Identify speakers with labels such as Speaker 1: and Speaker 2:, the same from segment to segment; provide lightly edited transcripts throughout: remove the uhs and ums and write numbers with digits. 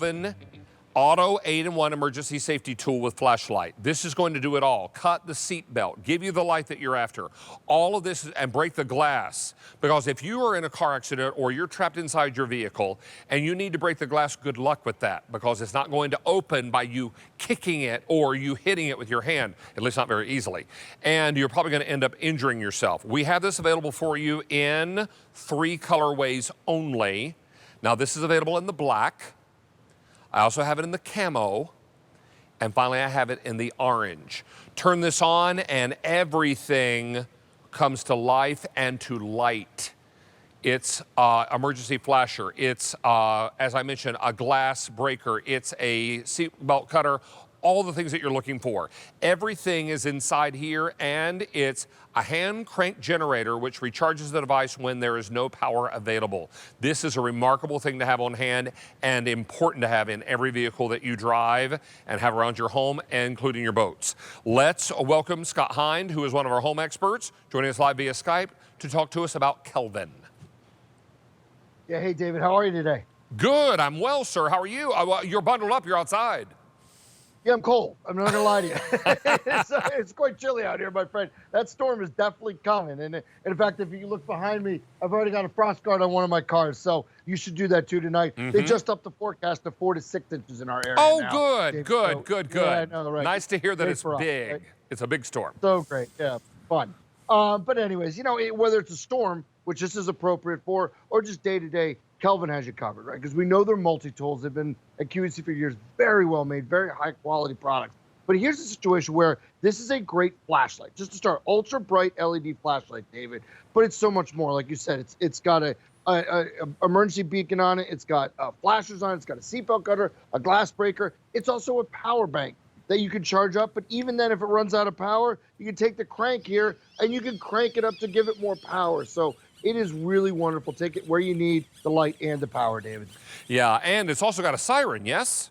Speaker 1: Kelvin Auto 8-in-1 emergency safety tool with flashlight. This is going to do it all. Cut the seat belt, give you the light that you're after. All of this, and break the glass. Because if you are in a car accident or you're trapped inside your vehicle and you need to break the glass, good luck with that, because it's not going to open by you kicking it or you hitting it with your hand, at least not very easily. And you're probably going to end up injuring yourself. We have this available for you in 3 colorways only. Now, this is available in the black. I also have it in the camo, and finally I have it in the orange. Turn this on and everything comes to life and to light. It's emergency flasher. It's, as I mentioned, a glass breaker. It's a seatbelt cutter. All the things that you're looking for. Everything is inside here, and it's a hand crank generator which recharges the device when there is no power available. This is a remarkable thing to have on hand and important to have in every vehicle that you drive and have around your home, including your boats. Let's welcome Scott Hind, who is one of our home experts, joining us live via Skype to talk to us about Kelvin.
Speaker 2: Yeah, hey David, how are you today?
Speaker 1: Good, I'm well, sir. How are you? You're bundled up, you're outside.
Speaker 2: Yeah, I'm cold. I'm not gonna lie to you. It's quite chilly out here, my friend. That storm is definitely coming. And in fact, if you look behind me, I've already got a frost guard on one of my cars. So you should do that too tonight. They just upped the forecast to 4 to 6 inches in our area.
Speaker 1: Oh,
Speaker 2: now.
Speaker 1: good, good.
Speaker 2: Yeah, I know, right.
Speaker 1: Nice to hear that it's
Speaker 2: us,
Speaker 1: big.
Speaker 2: right?
Speaker 1: It's a big storm.
Speaker 2: So great, yeah, fun. But anyways, you know, whether it's a storm, which this is appropriate for, or just day-to-day, Kelvin has you covered, right? Because we know they're multi-tools. They've been at QVC for years, very well made, very high-quality products. But here's a situation where this is a great flashlight. Just to start, ultra bright LED flashlight, David. But it's so much more. Like you said, it's got a emergency beacon on it. It's got flashers on it. It's got a seatbelt cutter, a glass breaker. It's also a power bank that you can charge up. But even then, if it runs out of power, you can take the crank here and you can crank it up to give it more power. So it is really wonderful. Take it where you need the light and the power, David.
Speaker 1: Yeah, and it's also got a siren, yes?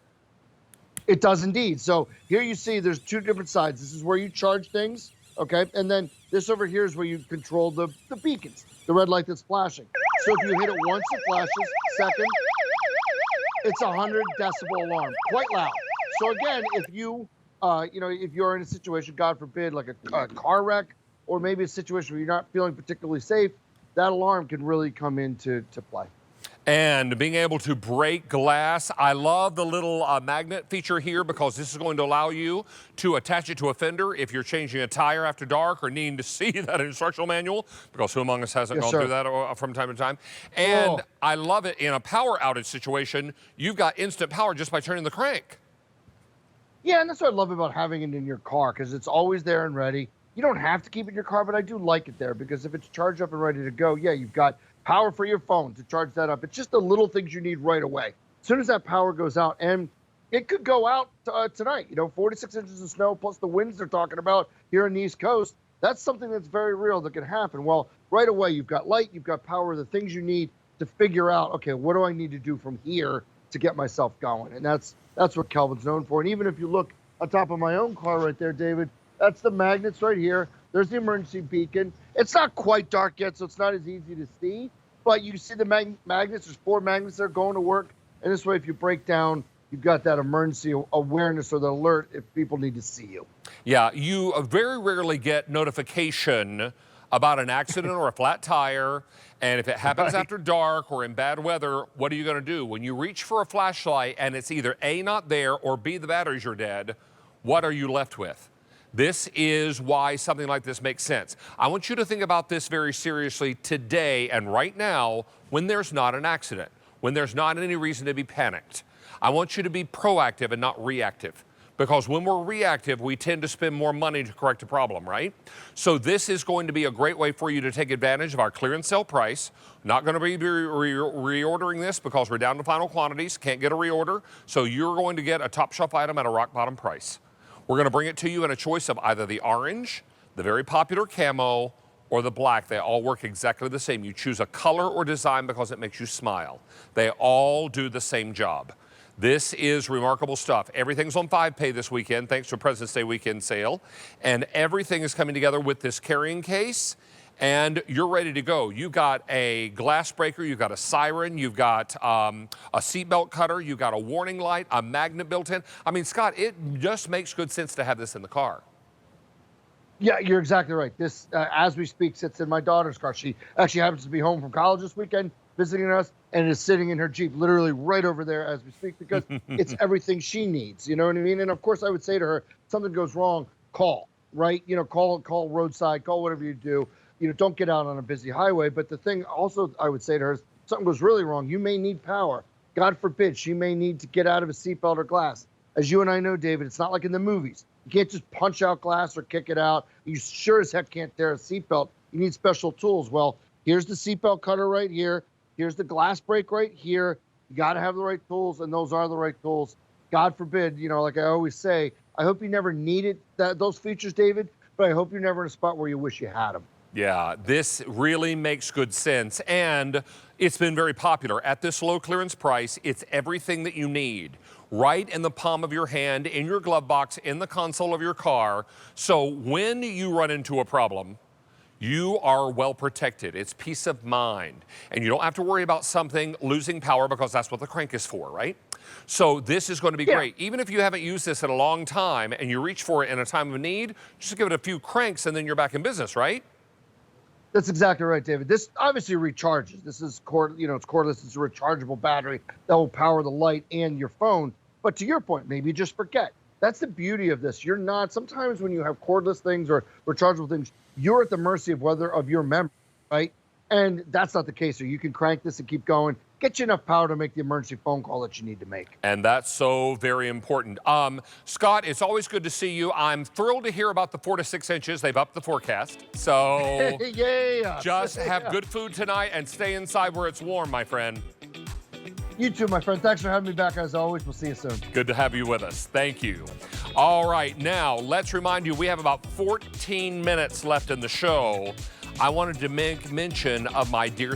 Speaker 2: It does indeed. So here you see there's 2 different sides. This is where you charge things, okay? And then this over here is where you control the beacons, the red light that's flashing. So if you hit it once, it flashes. Second, it's a 100 decibel alarm, quite loud. So again, if you, if you're in a situation, God forbid, like a car wreck, or maybe a situation where you're not feeling particularly safe, that alarm can really come into play.
Speaker 1: And being able to break glass. I love the little magnet feature here, because this is going to allow you to attach it to a fender if you're changing a tire after dark or needing to see that instructional manual, because who among us hasn't gone through that from time to time? And I love it in a power outage situation. You've got instant power just by turning the crank.
Speaker 2: Yeah, and that's what I love about having it in your car, because it's always there and ready. You don't have to keep it in your car, but I do like it there, because if it's charged up and ready to go, yeah, you've got power for your phone to charge that up. It's just the little things you need right away. As soon as that power goes out, and it could go out tonight, 46 inches of snow plus the winds they're talking about here on the East Coast, that's something that's very real that can happen. Well, right away, you've got light, you've got power, the things you need to figure out, okay, what do I need to do from here to get myself going? And that's what Kelvin's known for. And even if you look on top of my own car right there, David, that's the magnets right here. There's the emergency beacon. It's not quite dark yet, so it's not as easy to see. But you see the magnets. There's 4 magnets that are going to work. And this way, if you break down, you've got that emergency awareness or the alert if people need to see you.
Speaker 1: Yeah, you very rarely get notification about an accident or a flat tire. And if it happens after dark or in bad weather, what are you going to do? When you reach for a flashlight and it's either A, not there, or B, the batteries are dead, what are you left with? This is why something like this makes sense. I want you to think about this very seriously today and right now, when there's not an accident, when there's not any reason to be panicked. I want you to be proactive and not reactive, because when we're reactive, we tend to spend more money to correct a problem, right? So this is going to be a great way for you to take advantage of our clearance sale price. Not going to be reordering this because we're down to final quantities, can't get a reorder. So you're going to get a top shelf item at a rock bottom price. We're going to bring it to you in a choice of either the orange, the very popular camo, or the black. They all work exactly the same. You choose a color or design because it makes you smile. They all do the same job. This is remarkable stuff. Everything's on 5-pay this weekend, thanks to President's Day weekend sale. And everything is coming together with this carrying case and you're ready to go. You've got a glass breaker, you've got a siren, you've got a seatbelt cutter, you've got a warning light, a magnet built in. I mean, Scott, it just makes good sense to have this in the car.
Speaker 2: Yeah, you're exactly right. This, as we speak, sits in my daughter's car. She actually happens to be home from college this weekend visiting us, and is sitting in her Jeep literally right over there as we speak, because it's everything she needs. You know what I mean? And of course, I would say to her, something goes wrong, call, right? You know, call roadside, call whatever you do. You know, don't get out on a busy highway. But the thing also I would say to her is, something goes really wrong, you may need power. God forbid, she may need to get out of a seatbelt or glass. As you and I know, David, it's not like in the movies. You can't just punch out glass or kick it out. You sure as heck can't tear a seatbelt. You need special tools. Well, here's the seatbelt cutter right here. Here's the glass break right here. You got to have the right tools, and those are the right tools. God forbid, you know, like I always say, I hope you never needed those features, David, but I hope you're never in a spot where you wish you had them.
Speaker 1: Yeah, this really makes good sense, and it's been very popular. At this low clearance price, it's everything that you need, right in the palm of your hand, in your glove box, in the console of your car. So when you run into a problem, you are well protected. It's peace of mind. And you don't have to worry about something losing power, because that's what the crank is for, right? So this is going to be great. Even if you haven't used this in a long time and you reach for it in a time of need, just give it a few cranks and then you're back in business, right?
Speaker 2: That's exactly right, David. This obviously recharges. This is it's cordless. It's a rechargeable battery that will power the light and your phone. But to your point, maybe you just forget. That's the beauty of this. You're not, sometimes when you have cordless things or rechargeable things, you're at the mercy of your memory, right? And that's not the case. So you can crank this and keep going, get you enough power to make the emergency phone call that you need to make.
Speaker 1: And that's so very important. Scott, it's always good to see you. I'm thrilled to hear about the 4 to 6 inches. They've upped the forecast. So
Speaker 2: yeah.
Speaker 1: Just have good food tonight and stay inside where it's warm, my friend.
Speaker 2: You too, my friend. Thanks for having me back as always. We'll see you soon.
Speaker 1: Good to have you with us. Thank you. All right, now let's remind you we have about 14 minutes left in the show. I wanted to make mention of my dear